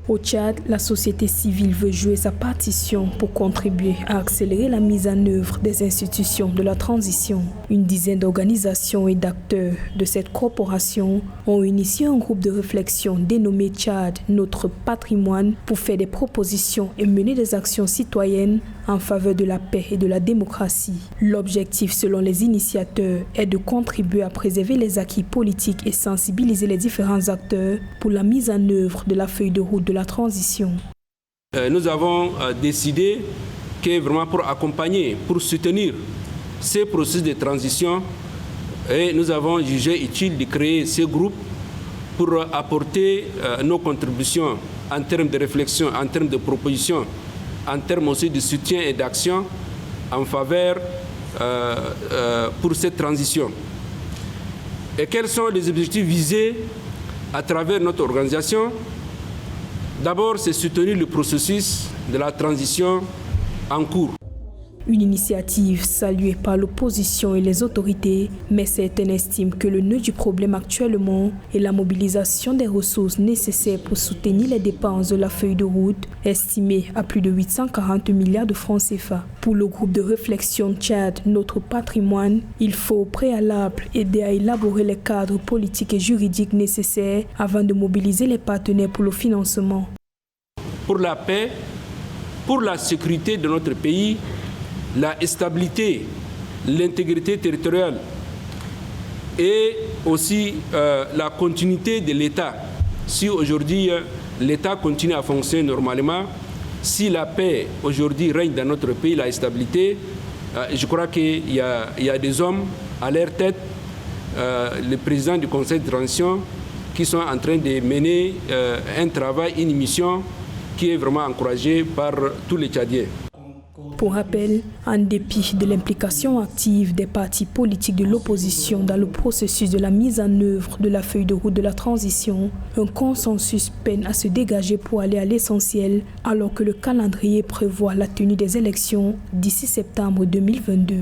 Au Tchad, la société civile veut jouer sa partition pour contribuer à accélérer la mise en œuvre des institutions de la transition. Une dizaine d'organisations et d'acteurs de cette corporation ont initié un groupe de réflexion dénommé Tchad, notre patrimoine, pour faire des propositions et mener des actions citoyennes en faveur de la paix et de la démocratie. L'objectif, selon les initiateurs, est de contribuer à préserver les acquis politiques et sensibiliser les différents acteurs pour la mise en œuvre de la feuille de route de la transition. Nous avons décidé que vraiment pour accompagner, pour soutenir ces processus de transition, et nous avons jugé utile de créer ce groupe pour apporter nos contributions en termes de réflexion, en termes de propositions, en termes aussi de soutien et d'action en faveur pour cette transition. Et quels sont les objectifs visés à travers notre organisation? D'abord, c'est soutenir le processus de la transition en cours. Une initiative saluée par l'opposition et les autorités, mais certains estiment que le nœud du problème actuellement est la mobilisation des ressources nécessaires pour soutenir les dépenses de la feuille de route, estimée à plus de 840 milliards de francs CFA. Pour le groupe de réflexion Tchad, notre patrimoine, il faut au préalable aider à élaborer les cadres politiques et juridiques nécessaires avant de mobiliser les partenaires pour le financement. Pour la paix, pour la sécurité de notre pays, la stabilité, l'intégrité territoriale et aussi la continuité de l'État. Si aujourd'hui l'État continue à fonctionner normalement, si la paix aujourd'hui règne dans notre pays, la stabilité, je crois qu'il y a des hommes à leur tête, le président du Conseil de transition, qui sont en train de mener un travail, une mission qui est vraiment encouragée par tous les Tchadiens. Pour rappel, en dépit de l'implication active des partis politiques de l'opposition dans le processus de la mise en œuvre de la feuille de route de la transition, un consensus peine à se dégager pour aller à l'essentiel, alors que le calendrier prévoit la tenue des élections d'ici septembre 2022.